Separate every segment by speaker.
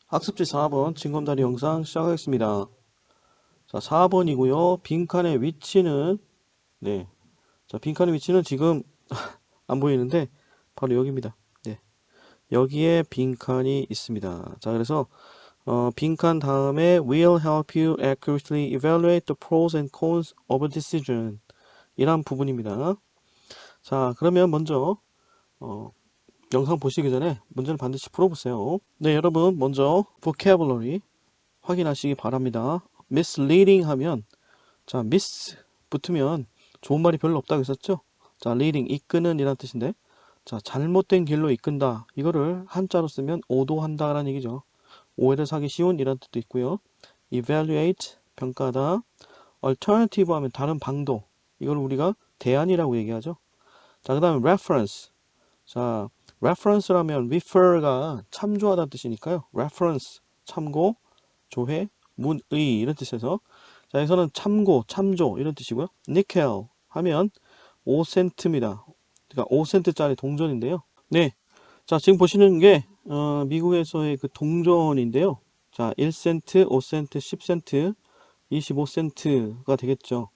Speaker 1: 학습지 4번 징검다리 영상 시작하겠습니다. 자, 4번이고요. 빈칸의 위치는 네. 자, 빈칸의 위치는 지금 안 보이는데 바로 여기입니다. 네. 여기에 빈칸이 있습니다. 자, 그래서 빈칸 다음에 will help you accurately evaluate the pros and cons of a decision 이란 부분입니다. 자, 그러면 먼저 어, 영상 보시기 전에 문제를 반드시 풀어보세요. 네, 여러분 먼저 vocabulary 확인하시기 바랍니다. misleading 하면 자 miss 붙으면 좋은 말이 별로 없다고 했었죠. 자 leading 이끄는 이란 뜻인데 자 잘못된 길로 이끈다 이거를 한자로 쓰면 오도한다 라는 얘기죠. 오해를 사기 쉬운 이란 뜻도 있고요. evaluate 평가다. alternative 하면 다른 방도 이걸 우리가 대안이라고 얘기하죠. 자 그 다음에 reference 자 reference라면 refer가 참조하다는 뜻이니까요. reference 참고 조회, 문의 이런 뜻에서 자 여기서는 참고, 참조 이런 뜻이고요. 니켈 하면 5센트입니다. 그러니까 5센트짜리 동전인데요. 네, 자 지금 보시는 게 미국에서의 그 동전인데요. 자 1센트, 5센트, 10센트, 25센트가 되겠죠.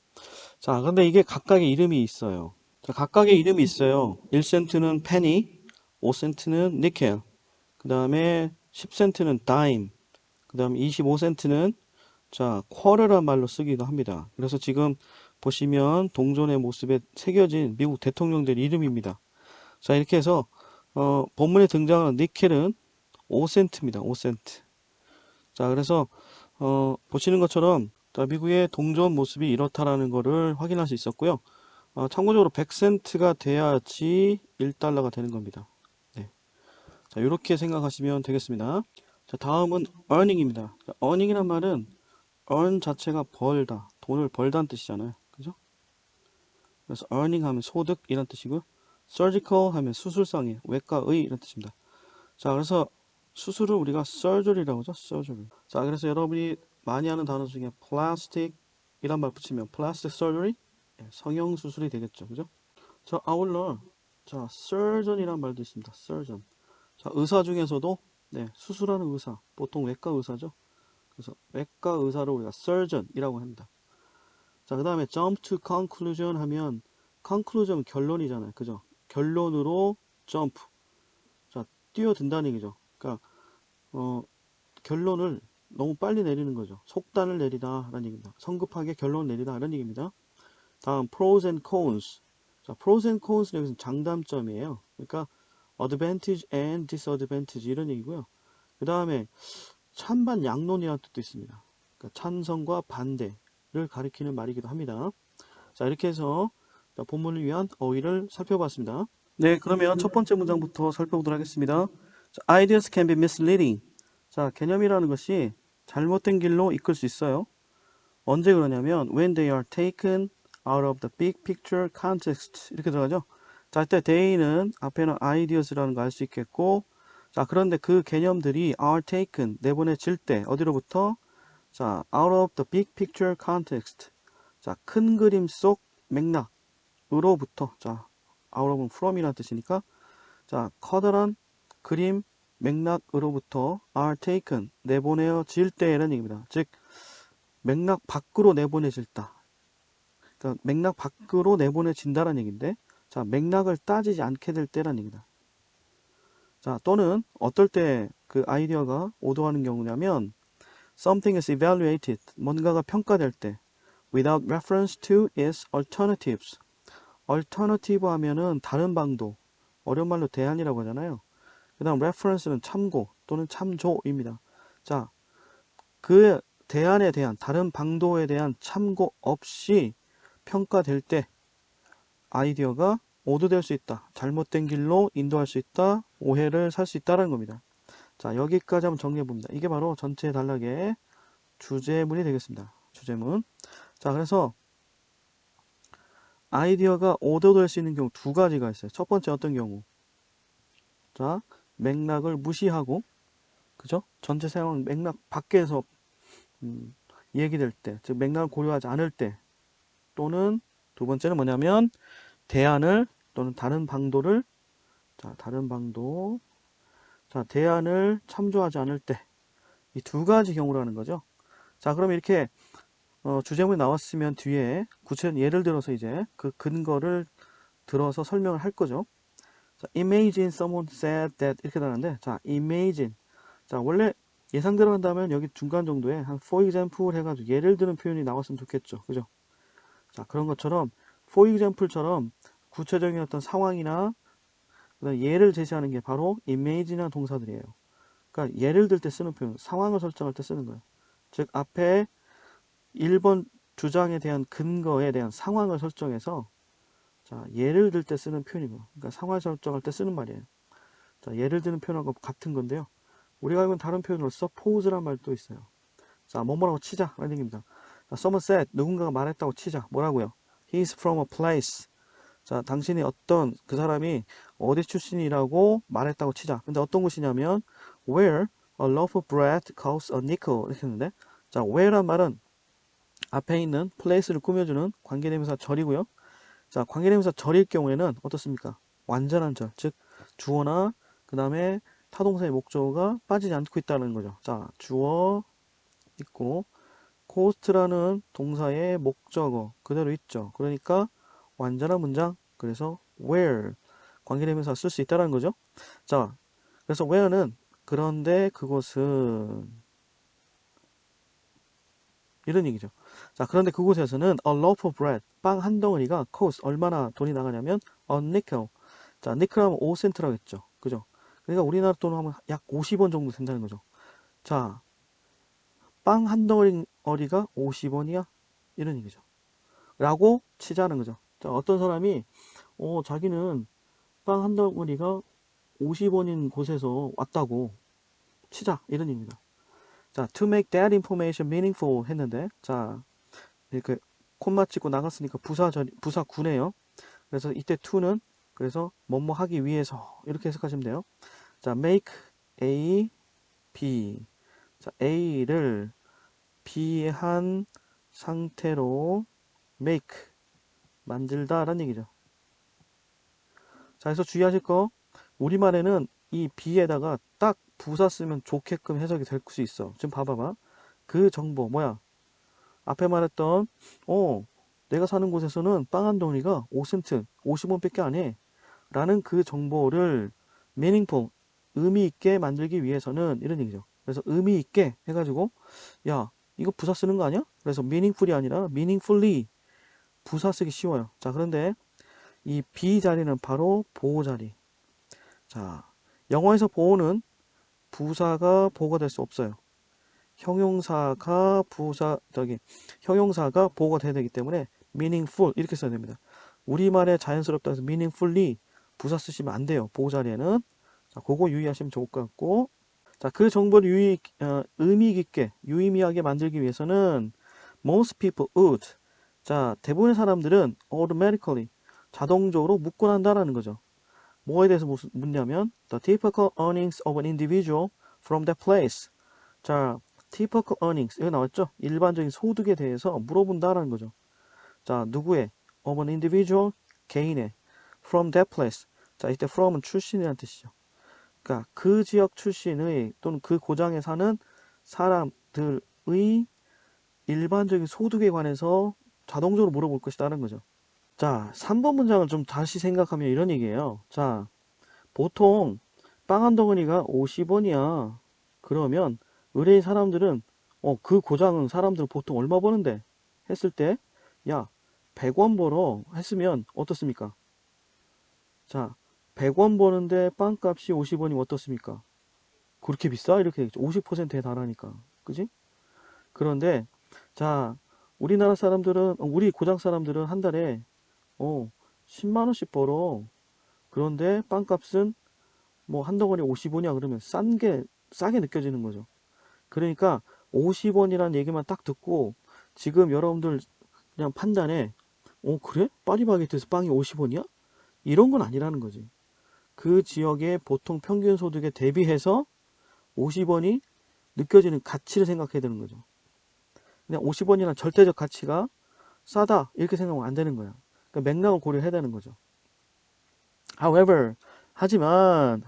Speaker 1: 자 근데 이게 각각의 이름이 있어요. 자 각각의 이름이 있어요. 1센트는 페니, 5센트는 니켈, 그 다음에 10센트는 다임, 그 다음에 25센트는 자, 쿼르란 말로 쓰기도 합니다. 그래서 지금 보시면 동전의 모습에 새겨진 미국 대통령들 이름입니다. 자, 이렇게 해서 본문에 등장하는 니켈은 5센트입니다. 5센트. 자, 그래서 보시는 것처럼 자, 미국의 동전 모습이 이렇다라는 것을 확인할 수 있었고요. 참고적으로 100센트가 돼야지 1달러가 되는 겁니다. 네. 자, 이렇게 생각하시면 되겠습니다. 자, 다음은 earning입니다. 자, earning이란 말은 earn 자체가 벌다, 돈을 벌다는 뜻이잖아요. 그죠? 그래서 earning 하면 소득 이란 뜻이고요. surgical 하면 수술상의, 외과의 이란 뜻입니다. 자, 그래서 수술을 우리가 surgery라고 하죠. surgery. 자, 그래서 여러분이 많이 하는 단어 중에 plastic 이란 말 붙이면 plastic surgery, 성형 수술이 되겠죠. 그죠? 자, 아울러 자, surgeon이란 말도 있습니다. surgeon. 자, 의사 중에서도 네, 수술하는 의사, 보통 외과 의사죠. 그래서 외과 의사를 우리가 surgeon이라고 합니다. 자, 그 다음에 jump to conclusion 하면 conclusion 결론이잖아요. 그죠? 결론으로 jump. 자, 뛰어든다는 얘기죠. 그러니까 결론을 너무 빨리 내리는 거죠. 속단을 내리다 라는 얘기입니다. 성급하게 결론을 내리다 라는 얘기입니다. 다음 pros and cons. 자, pros and cons 여기서 장단점이에요. 그러니까 advantage and disadvantage 이런 얘기고요. 그 다음에 찬반 양론이라는 뜻도 있습니다. 그러니까 찬성과 반대를 가리키는 말이기도 합니다. 자, 이렇게 해서 본문을 위한 어휘를 살펴봤습니다. 네, 그러면 첫 번째 문장부터 살펴보도록 하겠습니다. 자, ideas can be misleading. 자, 개념이라는 것이 잘못된 길로 이끌 수 있어요. 언제 그러냐면 when they are taken out of the big picture context 이렇게 들어가죠. 자, 이때 they는 앞에는 ideas라는 거 알 수 있겠고 자, 그런데 그 개념들이 are taken 내보내질 때 어디로부터 자, out of the big picture context 자, 큰 그림 속 맥락으로부터 자, out of은 from이라는 뜻이니까 자, 커다란 그림 맥락으로부터 are taken 내보내어질 때라는 얘기입니다. 즉 맥락 밖으로 내보내질다. 그러니까 맥락 밖으로 내보내진다라는 얘기인데 자, 맥락을 따지지 않게 될 때라는 얘기다. 자, 또는 어떨 때 그 아이디어가 오도하는 경우냐면 something is evaluated 뭔가가 평가될 때 without reference to its alternatives alternative 하면은 다른 방도 어려운 말로 대안이라고 하잖아요. 그 다음 reference는 참고 또는 참조입니다. 자, 그 대안에 대한 다른 방도에 대한 참고 없이 평가될 때 아이디어가 오도될 수 있다. 잘못된 길로 인도할 수 있다. 오해를 살 수 있다는 겁니다. 자, 여기까지 한번 정리해 봅니다. 이게 바로 전체 단락의 주제문이 되겠습니다. 주제문. 자, 그래서 아이디어가 오도될 수 있는 경우 두 가지가 있어요. 첫 번째 어떤 경우? 자, 맥락을 무시하고, 그죠? 전체 상황 맥락 밖에서 얘기될 때, 즉 맥락을 고려하지 않을 때, 또는 두 번째는 뭐냐면 대안을 또는 다른 방도를 자, 다른 방도 자, 대안을 참조하지 않을 때 이 두 가지 경우라는 거죠. 자, 그럼 이렇게 주제문이 나왔으면 뒤에 구체적인 예를 들어서 이제 그 근거를 들어서 설명을 할 거죠. 자, imagine someone said that 이렇게 나오는데, 자, imagine. 자, 원래 예상대로 한다면 여기 중간 정도에 한 for example 해가지고 예를 드는 표현이 나왔으면 좋겠죠. 그죠? 자, 그런 것처럼 for example처럼 구체적인 어떤 상황이나 그다음 예를 제시하는 게 바로 image이라는 동사들이에요. 그러니까 예를 들 때 쓰는 표현, 상황을 설정할 때 쓰는 거예요. 즉 앞에 1번 주장에 대한 근거에 대한 상황을 설정해서 자, 예를 들 때 쓰는 표현이고, 그러니까 상황 설정할 때 쓰는 말이에요. 자, 예를 드는 표현하고 같은 건데요. 우리가 알고 있는 다른 표현으로서 suppose란 말도 있어요. 자, 뭐라고 치자 라는 얘기입니다. 자, someone said, 누군가가 말했다고 치자. 뭐라고요? He's from a place. 자, 당신이 어떤 그 사람이 어디 출신이라고 말했다고 치자. 근데 어떤 곳이냐면 where a loaf of bread costs a nickel 이렇게 했는데, 자, where란 말은 앞에 있는 place를 꾸며주는 관계대명사 절이고요. 자, 관계대명사 절일 경우에는 어떻습니까? 완전한 절, 즉 주어나 그 다음에 타동사의 목적어가 빠지지 않고 있다는 거죠. 자, 주어 있고 cost라는 동사의 목적어 그대로 있죠. 그러니까 완전한 문장. 그래서 where 관계대명사 쓸 수 있다는 거죠. 자, 그래서 where는 그런데 그곳은 이런 얘기죠. 자, 그런데 그곳에서는 a loaf of bread, 빵 한 덩어리가 cost, 얼마나 돈이 나가냐면 a nickel. 자, nickel 하면 5센트라고 했죠. 그죠? 그러니까 우리나라 돈으로 하면 약 50원 정도 된다는 거죠. 자, 빵 한 덩어리가 50원이야? 이런 얘기죠. 라고 치자는 거죠. 자, 어떤 사람이 자기는 빵 한 덩어리가 50원인 곳에서 왔다고 치자. 이런 얘기입니다. 자, to make that information meaningful 했는데, 자, 이렇게 콤마 찍고 나갔으니까 부사구네요. 그래서 이때 to는 그래서 뭐뭐 하기 위해서 이렇게 해석하시면 돼요. 자, make A, B. 자, A를 B한 상태로 make 만들다라는 얘기죠. 자, 그래서 주의하실 거 우리말에는 이 B에다가 딱 부사 쓰면 좋게끔 해석이 될 수 있어. 지금 봐봐봐. 그 정보 뭐야? 앞에 말했던 내가 사는 곳에서는 빵 한 덩이가 5센트, 50원밖에 안 해. 라는 그 정보를 meaningful, 의미 있게 만들기 위해서는 이런 얘기죠. 그래서 의미 있게 해가지고 야, 이거 부사 쓰는 거 아니야? 그래서 meaningful이 아니라 meaningfully 부사 쓰기 쉬워요. 자, 그런데 이 be 자리는 바로 보호 자리. 자, 영어에서 보호는 부사가 보호가 될 수 없어요. 형용사가 보호가 돼야 되기 때문에 meaningful 이렇게 써야 됩니다. 우리말에 자연스럽다 해서 meaningfully 부사 쓰시면 안 돼요. 보호 자리에는. 자, 그거 유의하시면 좋을 것 같고. 자, 그 정보를 의미 깊게, 유의미하게 만들기 위해서는 most people would. 자, 대부분의 사람들은 automatically, 자동적으로 묻곤 한다라는 거죠. 뭐에 대해서 묻냐면 the typical earnings of an individual from that place. 자, typical earnings 여기 나왔죠? 일반적인 소득에 대해서 물어본다라는 거죠. 자, 누구의? of an individual, 개인의. from that place. 자, 이때 from은 출신이라는 뜻이죠. 그러니까 그 지역 출신의 또는 그 고장에 사는 사람들의 일반적인 소득에 관해서 자동적으로 물어볼 것이다라는 거죠. 자, 3번 문장을 좀 다시 생각하면 이런 얘기예요. 자, 보통 빵 한 덩어리가 50원이야. 그러면 의뢰인 사람들은 그 고장은 사람들은 보통 얼마 버는데? 했을 때 야, 100원 벌어 했으면 어떻습니까? 자, 100원 버는데 빵값이 50원이면 어떻습니까? 그렇게 비싸? 이렇게 되겠죠. 50%에 달하니까. 그지? 그런데 자, 우리나라 사람들은 우리 고장 사람들은 한 달에 10만 원씩 벌어. 그런데 빵값은 뭐 한 덩어리 50원이야 그러면 싸게 느껴지는 거죠. 그러니까 50원이라는 얘기만 딱 듣고 지금 여러분들 그냥 판단에 그래? 파리바게트에서 빵이 50원이야? 이런 건 아니라는 거지. 그 지역의 보통 평균 소득에 대비해서 50원이 느껴지는 가치를 생각해야 되는 거죠. 그냥 50원이란 절대적 가치가 싸다 이렇게 생각하면 안 되는 거야. 그러니까 맥락을 고려해야 되는 거죠. However, 하지만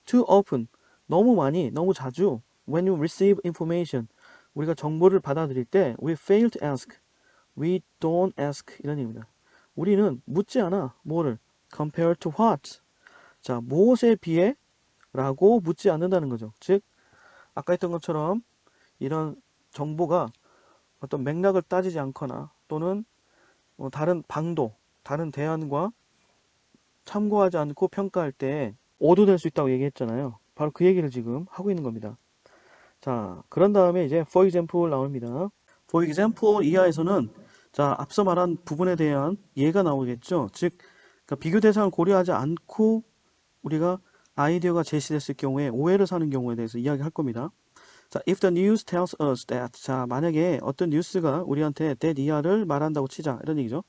Speaker 1: too often 너무 많이 너무 자주 when you receive information, 우리가 정보를 받아들일 때 we fail to ask, we don't ask 이런 얘기입니다. 우리는 묻지 않아. 뭐를? compare to what? 자, 무엇에 비해? 라고 묻지 않는다는 거죠. 즉, 아까 했던 것처럼 이런 정보가 어떤 맥락을 따지지 않거나 또는 다른 방도, 다른 대안과 참고하지 않고 평가할 때 오도될 수 있다고 얘기했잖아요. 바로 그 얘기를 지금 하고 있는 겁니다. 자, 그런 다음에 이제 for example 나옵니다. for example 이하에서는 자, 앞서 말한 부분에 대한 예가 나오겠죠. 즉, 그러니까 비교 대상을 고려하지 않고 우리가 아이디어가 제시됐을 경우에 오해를 사는 경우에 대해서 이야기할 겁니다. 자, if the news tells us that, 자, 만약에 어떤 뉴스가 우리한테 that 이하를 말한다고 치자 이런 얘기죠.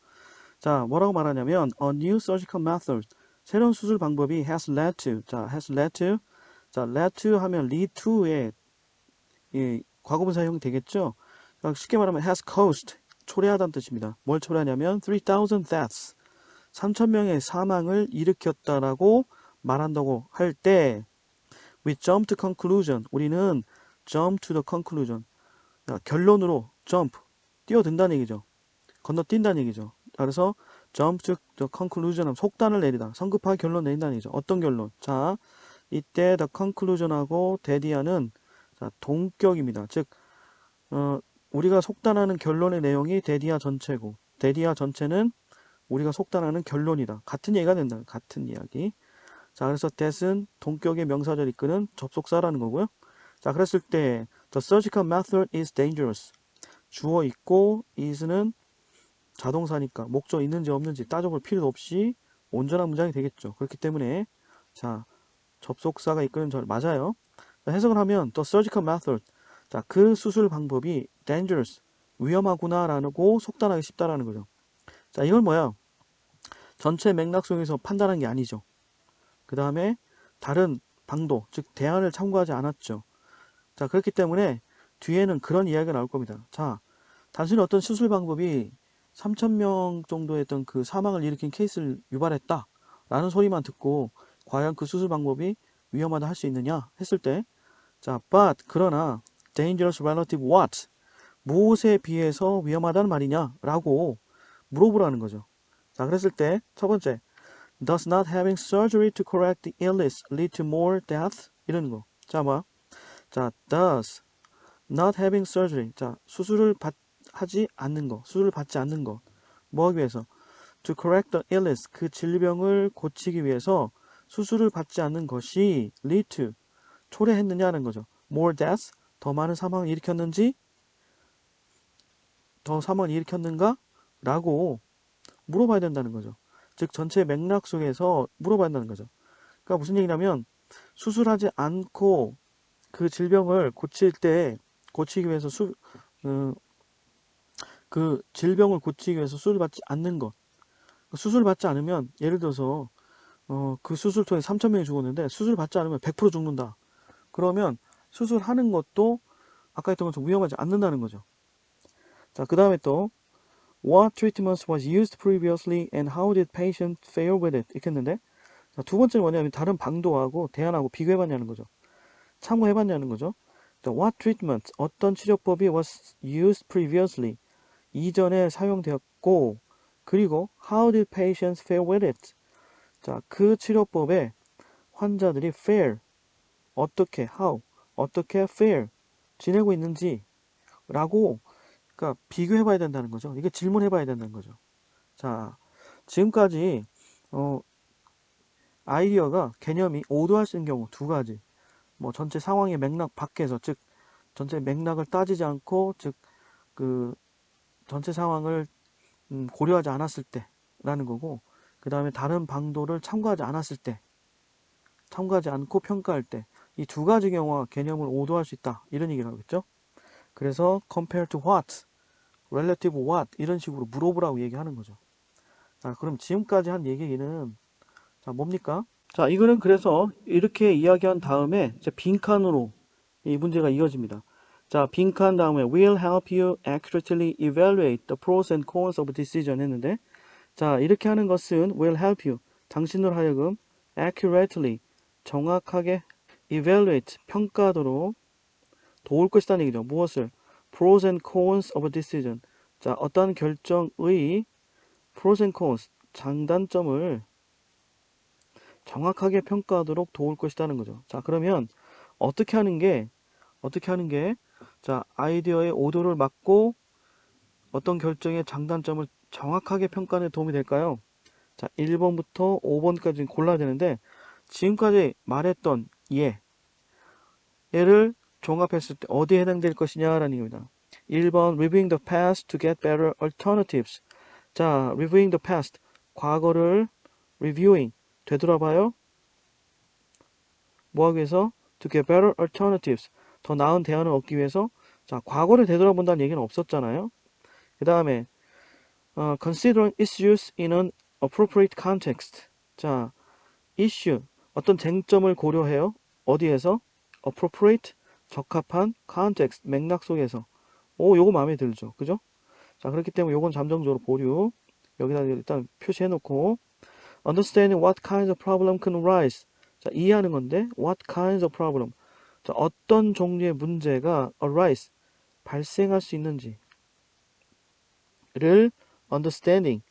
Speaker 1: 자, 뭐라고 말하냐면 a new surgical method, 새로운 수술 방법이 has led to, 자, has led to, 자, led to 하면 lead to의 과거분사 형이 되겠죠. 그러니까 쉽게 말하면 has caused, 초래하다는 뜻입니다. 뭘 초래하냐면 3,000 deaths, 3,000명의 사망을 일으켰다라고 말한다고 할 때 we jump to conclusion, 우리는 jump to the conclusion, 그러니까 결론으로 jump, 뛰어든다는 얘기죠. 건너뛴다는 얘기죠. 그래서 jump to the conclusion 하면 속단을 내리다, 성급하게 결론 내린다는 얘기죠. 어떤 결론? 자, 이때 the conclusion하고 대디아는 자, 동격입니다. 즉, 우리가 속단하는 결론의 내용이 대디아 전체고, 대디아 전체는 우리가 속단하는 결론이다. 같은 얘기가 된다. 같은 이야기. 자, 그래서 that은 동격의 명사절 이끄는 접속사라는 거고요. 자, 그랬을 때 the surgical method is dangerous. 주어 있고 is는 자동사니까 목적 있는지 없는지 따져볼 필요도 없이 온전한 문장이 되겠죠. 그렇기 때문에 자, 접속사가 이끄는 절 맞아요. 자, 해석을 하면 the surgical method, 자, 그 수술 방법이 dangerous, 위험하구나라고 속단하기 쉽다라는 거죠. 자, 이건 뭐야? 전체 맥락 속에서 판단한 게 아니죠. 그 다음에 다른 방도, 즉 대안을 참고하지 않았죠. 자, 그렇기 때문에 뒤에는 그런 이야기가 나올 겁니다. 자, 단순히 어떤 수술 방법이 3,000명 정도의 어떤 그 사망을 일으킨 케이스를 유발했다 라는 소리만 듣고 과연 그 수술 방법이 위험하다 할 수 있느냐 했을 때, 자, but 그러나 dangerous relative what, 무엇에 비해서 위험하다는 말이냐 라고 물어보라는 거죠. 자, 그랬을 때 첫 번째, does not having surgery to correct the illness lead to more death? 이러는 거. 자, 뭐야? 자, does not having surgery, 자, 하지 않는 거, 수술을 받지 않는 거, 뭐 하기 위해서? to correct the illness, 그 질병을 고치기 위해서 수술을 받지 않는 것이 lead to, 초래했느냐는 거죠. more deaths, 더 많은 사망을 일으켰는지, 더 사망을 일으켰는가? 라고 물어봐야 된다는 거죠. 즉 전체 맥락 속에서 물어봐야 한다는 거죠. 그러니까 무슨 얘기냐면 수술하지 않고 그 질병을 고치기 위해서 그 질병을 고치기 위해서 수술을 받지 않는 것. 수술을 받지 않으면 예를 들어서 그 수술 통해 3,000명이 죽었는데 수술을 받지 않으면 100% 죽는다. 그러면 수술하는 것도 아까 했던 것처럼 위험하지 않는다는 거죠. 자, 그 다음에 또 What treatments was used previously and how did patient fare with it? 이렇게 했는데, 자, 두 번째는 뭐냐면 다른 방도하고 대안하고 비교해봤냐는 거죠. 참고해봤냐는 거죠. 자, what treatment, 어떤 치료법이 was used previously, 이전에 사용되었고, 그리고 how did patients fare with it? 자, 그 치료법에 환자들이 fare, 어떻게, how, 어떻게 fare, 지내고 있는지 라고, 그러니까 비교해봐야 된다는 거죠. 이게 질문해봐야 된다는 거죠. 자, 지금까지 아이디어가 개념이 오도할 수 있는 경우 두 가지. 뭐 전체 상황의 맥락 밖에서, 즉 전체 맥락을 따지지 않고, 즉 그 전체 상황을 고려하지 않았을 때라는 거고, 그 다음에 다른 방도를 참고하지 않았을 때, 참고하지 않고 평가할 때, 이 두 가지 경우와 개념을 오도할 수 있다 이런 얘기를 하겠죠. 그래서 compare to what, relative what 이런 식으로 물어보라고 얘기하는 거죠. 자, 그럼 지금까지 한 얘기는 자, 뭡니까? 자, 이거는 그래서 이렇게 이야기한 다음에 이제 빈칸으로 이 문제가 이어집니다. 자, 빈칸 다음에 will help you accurately evaluate the pros and cons of decision 했는데, 자, 이렇게 하는 것은 will help you, 당신으로 하여금 accurately, 정확하게 evaluate, 평가하도록 도울 것이라는 얘기죠. 무엇을? Pros and cons of a decision. 자, 어떤 결정의 pros and cons, 장단점을 정확하게 평가하도록 도울 것이라는 거죠. 자, 그러면 어떻게 하는 게, 자, 아이디어의 오도를 막고 어떤 결정의 장단점을 정확하게 평가하는 데 도움이 될까요? 자, 1번부터 5번까지 골라야 되는데, 지금까지 말했던 얘를 종합했을 때 어디에 해당될 것이냐라는 얘기입니다. 1번, reviewing the past to get better alternatives. 자, reviewing the past. 과거를 reviewing. 되돌아봐요. 뭐 하기 위해서? To get better alternatives. 더 나은 대안을 얻기 위해서. 자, 과거를 되돌아본다는 얘기는 없었잖아요. 그 다음에 considering issues in an appropriate context. 자, issue, 어떤 쟁점을 고려해요. 어디에서? appropriate, 적합한 context, 맥락 속에서. 오, 요거 마음에 들죠. 그죠? 자, 그렇기 때문에 요건 잠정적으로 보류. 여기다 일단 표시해 놓고 understanding what kinds of problem can arise. 자, 이해하는 건데 what kinds of problem. 자, 어떤 종류의 문제가 arise, 발생할 수 있는지를 understanding,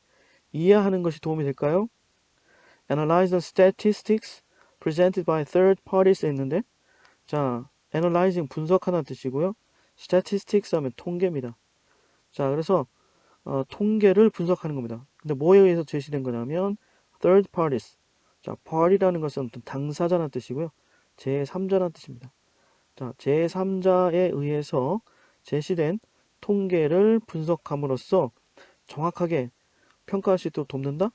Speaker 1: 이해하는 것이 도움이 될까요? Analyze the statistics presented by third parties 했는데, 자, analyzing 분석하는 뜻이고요. statistics 하면 통계입니다. 자, 그래서 통계를 분석하는 겁니다. 근데 뭐에 의해서 제시된 거냐면 third parties. 자, party라는 것은 어떤 당사자라는 뜻이고요. 제3자라는 뜻입니다. 자, 제3자에 의해서 제시된 통계를 분석함으로써 정확하게 평가할 수 있도록 돕는다.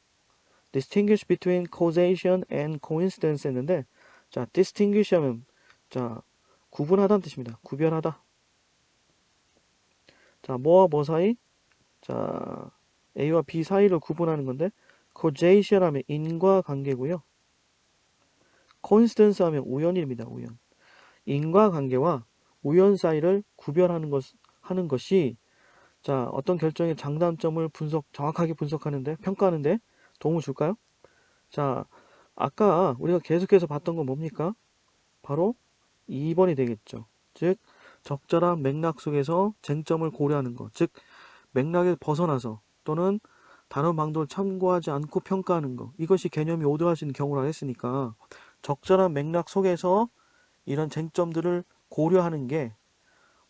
Speaker 1: distinguish between causation and coincidence 했는데, 자, distinguish 하면, 자, 구분하다는 뜻입니다. 구별하다. 자, 뭐와 뭐 사이? 자, A와 B 사이를 구분하는 건데, causation 하면 인과관계고요. coincidence 하면 우연입니다. 우연. 인과관계와 우연 사이를 구별하는 하는 것이, 자, 어떤 결정의 장단점을 정확하게 분석하는데, 평가하는데 도움을 줄까요? 자, 아까 우리가 계속해서 봤던 건 뭡니까? 바로 2번이 되겠죠. 즉, 적절한 맥락 속에서 쟁점을 고려하는 것. 즉, 맥락에 벗어나서 또는 다른 방법을 참고하지 않고 평가하는 것. 이것이 개념이 오도할 수 있는 경우라 했으니까 적절한 맥락 속에서 이런 쟁점들을 고려하는 게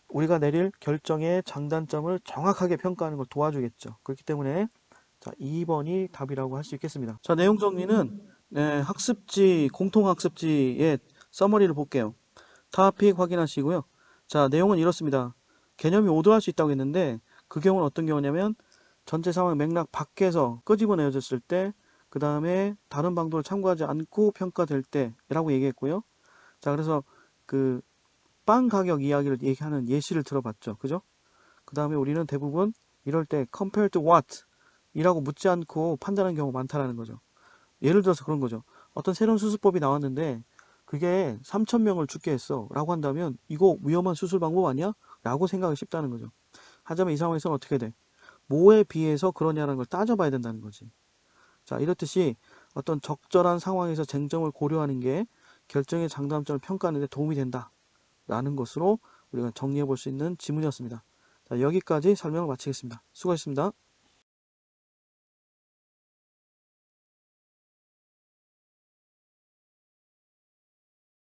Speaker 1: 우리가 내릴 결정의 장단점을 정확하게 평가하는 걸 도와주겠죠. 그렇기 때문에 자, 2번이 답이라고 할 수 있겠습니다. 자, 내용 정리는 학습지, 공통학습지의 서머리를 볼게요. 타픽 확인하시고요. 자, 내용은 이렇습니다. 개념이 오도할 수 있다고 했는데 그 경우는 어떤 경우냐면 전체 상황 맥락 밖에서 끄집어내어졌을 때, 그 다음에 다른 방법을 참고하지 않고 평가될 때라고 얘기했고요. 자, 그래서 그 빵 가격 이야기를 얘기하는 예시를 들어봤죠. 그죠? 그 다음에 우리는 대부분 이럴 때 compare to what 이라고 묻지 않고 판단하는 경우가 많다라는 거죠. 예를 들어서 그런 거죠. 어떤 새로운 수술법이 나왔는데 그게 3,000명을 죽게 했어 라고 한다면 이거 위험한 수술 방법 아니야? 라고 생각이 쉽다는 거죠. 하지만 이 상황에서는 어떻게 돼? 뭐에 비해서 그러냐는 걸 따져봐야 된다는 거지. 자, 이렇듯이 어떤 적절한 상황에서 쟁점을 고려하는 게 결정의 장단점을 평가하는 데 도움이 된다 라는 것으로 우리가 정리해 볼 수 있는 지문이었습니다. 자, 여기까지 설명을 마치겠습니다. 수고하셨습니다.